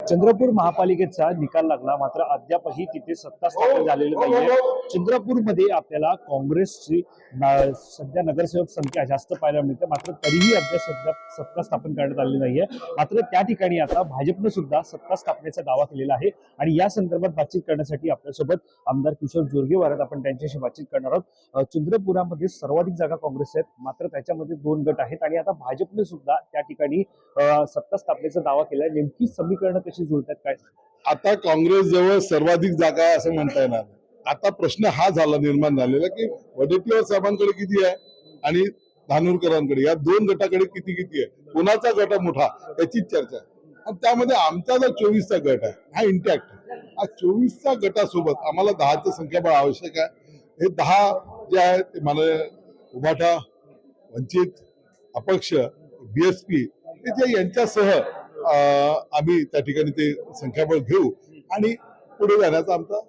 चंद्रपूर महापालिकेचा निकाल लागला, मात्र अद्यापही तिथे सत्ता स्थापन झालेली नाहीये. चंद्रपूरमध्ये आपल्याला काँग्रेसची सध्या नगरसेवक संख्या जास्त पाहायला मिळते, मात्र तरीही अद्याप सत्ता स्थापन करण्यात आलेली नाहीये. मात्र त्या ठिकाणी आता भाजपने सुद्धा सत्ता स्थापनेचा दावा केलेला आहे आणि या संदर्भात बातचीत करण्यासाठी आपल्यासोबत आमदार किशोर जोरगेवार आहेत. आपण त्यांच्याशी बातचीत करणार आहोत. चंद्रपुरामध्ये सर्वाधिक जागा काँग्रेस आहेत, मात्र त्याच्यामध्ये 2 गट आहेत आणि आता भाजपने सुद्धा त्या ठिकाणी सत्ता स्थापनेचा दावा केलाय. नेमकी समीकरणं कशी जुळतात काय? आता काँग्रेस जवळ सर्वाधिक जागा आहे असं म्हणता येणार नाही. आता प्रश्न हा झाला निर्माण झालेला की वडेट्टीवार साहेबांकडे किती आहे आणि धानोरकरांकडे, या 2 गटाकडे किती किती आहे, कोणाचा गट मोठा याचीच चर्चा आहे. आणि त्यामध्ये आमचा जो 24चा गट आहे हा इंटॅक्ट आहे. हा 24चा गटासोबत आम्हाला 10चं संख्याबळ आवश्यक आहे. हे 10 जे आहे ते मला उभाटा, वंचित, अपक्ष, बीएसपी यांच्यासह आम्ही त्या ठिकाणी ते संख्याबळ घेऊ आणि पुढे जाण्याचा आमचा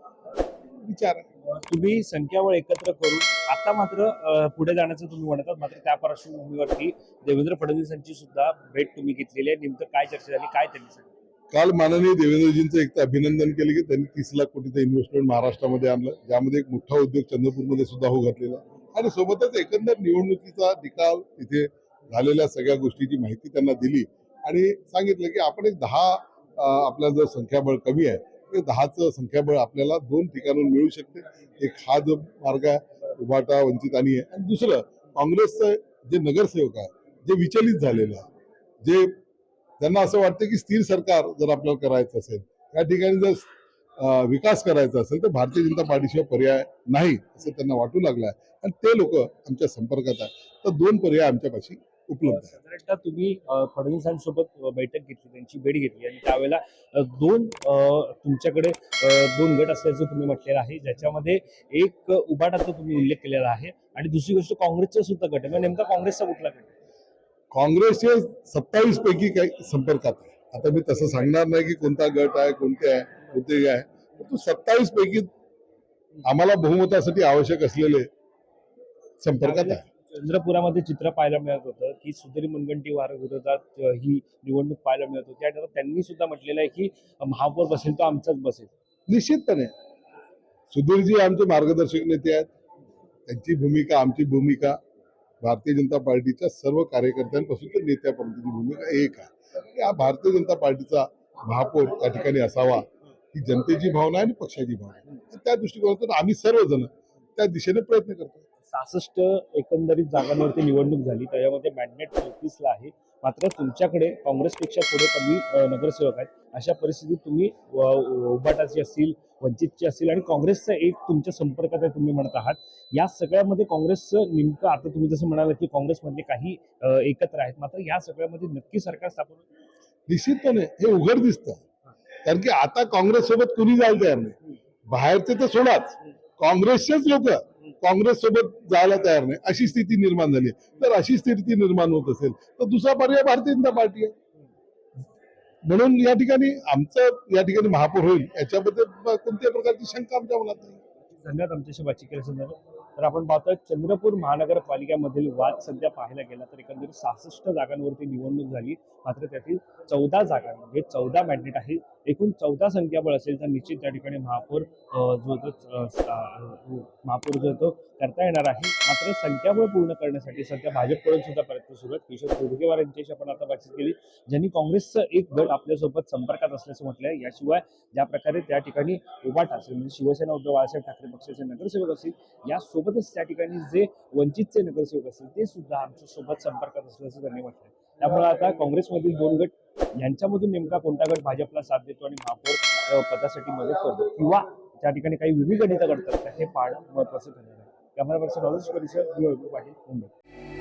विचार आहे. तुम्ही संख्याबळ एकत्र करून आता मात्र पुढे जाण्याचं तुम्ही म्हणतात, मात्र त्या पार्श्वभूमीवरती देवेंद्र फडणवीसांची सुद्धा भेट तुम्ही घेतलेली आहे. नेमकं काय चर्चा झाली, काय त्यांनी सांगितलं? काल माननीय देवेंद्रजींचं एक तर अभिनंदन केलं की त्यांनी 30 लाख कोटीचं इन्व्हेस्टमेंट महाराष्ट्रामध्ये आणलं, ज्यामध्ये एक मोठा उद्योग चंद्रपूरमध्ये सुद्धा हो घातलेला आणि सोबतच एकंदर निवडणुकीचा निकाल, तिथे झालेल्या सगळ्या गोष्टीची माहिती त्यांना दिली आणि सांगितलं की आपण एक 10 आपला जर संख्याबळ कमी आहे ते 10चं संख्याबळ आपल्याला 2 ठिकाणून मिळू शकते. एक हा जो मार्ग आहे उभाटा, वंचित आणि दुसरं काँग्रेसचं जे नगरसेवक आहे, जे विचलित झालेलं आहे, जे त्यांना असं वाटतं की स्थिर सरकार जर आपल्याला करायचं असेल, या ठिकाणी जर विकास करायचा असेल तर भारतीय जनता पार्टीशिवाय पर्याय नाही असं त्यांना वाटू लागलं आहे आणि ते लोक आमच्या संपर्कात आहे. तर 2 पर्याय आमच्यापाशी उपलब्ध आहे. साधारणतः तुम्ही फडणवीसांसोबत बैठक घेतली, त्यांची भेट घेतली आणि त्यावेळेला तुमच्याकडे 2 गट असल्याचं तुम्ही म्हटलेलं आहे, ज्याच्यामध्ये एक उभाटाचा तुम्ही उल्लेख केलेला आहे आणि दुसरी गोष्ट काँग्रेसचा सुद्धा गट आहे. नेमका काँग्रेसचा कुठला गट? काँग्रेसचे 27 पैकी काही संपर्कात आहे. आता मी तसं सांगणार नाही की कोणता गट आहे, कोणते आहे, कोणते आहे, परंतु 27 पैकी आम्हाला बहुमतासाठी आवश्यक असलेले संपर्कात आहे. चंद्रपुरामध्ये चित्र पाहायला मिळत होतं की सुधीर मुनगंटीवार विरोधात ही निवडणूक पाहायला मिळत होती आणि त्यांनी सुद्धा म्हटलेलं आहे की महापौर बसेल तो आमचाच बसेल. निश्चितपणे सुधीरजी आमचे मार्गदर्शक नेते आहेत. त्यांची भूमिका, आमची भूमिका, भारतीय जनता पार्टीच्या सर्व कार्यकर्त्यांपासून तर नेत्यापर्यंतची भूमिका एक आहे. या भारतीय जनता पार्टीचा महापौर त्या ठिकाणी असावा ही जनतेची भावना आहे आणि पक्षाची भावना आहे. त्या दृष्टिकोनातून आम्ही सर्वजण त्या दिशेने प्रयत्न करतो. 66 एकंदरीत जागांवरती निवडणूक झाली, त्याच्यामध्ये मॅग्नेट 34ला आहे, मात्र तुमच्याकडे काँग्रेसपेक्षा थोडे कमी नगरसेवक आहेत. अशा परिस्थितीत तुम्ही उभाटाची असतील, वंचितची असतील आणि काँग्रेसचा एक तुमच्या संपर्कात आहे तुम्ही म्हणत आहात. या सगळ्यामध्ये काँग्रेसचं नेमकं, आता तुम्ही जसं म्हणालात की काँग्रेसमधले काही एकत्र आहेत, मात्र या सगळ्यामध्ये नक्की सरकार स्थापन निश्चितपणे हे उघड दिसतं. कारण की आता काँग्रेस सोबत कुणी जायला तयार नाही. बाहेरचे तर सोडाच, काँग्रेसचेच लोक काँग्रेस सोबत जायला तयार नाही, अशी स्थिती निर्माण झाली. तर अशी स्थिती निर्माण होत असेल तर दुसरा पर्याय भारतीय जनता पार्टी आहे. म्हणून या ठिकाणी आमचं या ठिकाणी महापौर होईल याच्याबद्दल कोणत्याही प्रकारची शंका आमच्या मनात नाही. धन्यवाद आमच्याशी बातचीत केल्यासंदर्भात. तर आपण पाहतोय चंद्रपूर महानगरपालिकेमधील वाद सध्या पाहायला गेला तर एकंदरीत 66 जागांवरती निवडणूक झाली, मात्र त्यातील 14 जागांमध्ये 14 मॅग्नेट आहे. एकूण 14 संख्याबळ असेल तर निश्चित त्या ठिकाणी महापौर जो तो करता येणार आहे. मात्र संख्याबळ पूर्ण करण्यासाठी सध्या भाजपकडून सुद्धा प्रयत्न सुरू आहेत. किशोर जोरगेवार यांच्याशी आपण आता बातचीत केली, ज्यांनी काँग्रेसचं एक गट आपल्यासोबत संपर्कात असल्याचं म्हटलंय. याशिवाय ज्या प्रकारे त्या ठिकाणी उभाटा असेल, म्हणजे शिवसेना उद्धव बाळासाहेब ठाकरे पक्षाचे नगरसेवक असतील, यासोबतच त्या ठिकाणी जे वंचितचे नगरसेवक असतील ते सुद्धा आमच्या सोबत संपर्कात असल्याचं त्यांनी म्हटलंय. त्यामुळे आता काँग्रेसमधील 2 गट यांच्यामधून नेमका कोणता गट भाजपला साथ देतो आणि महापौर पदासाठी मदत करतो किंवा त्या ठिकाणी काही विविध गणितं करतात हे पाहणं महत्वाचं ठरणार आहे. कॅमेरा पर्सन रॉलेश परिसर, पाटील, मुंबई.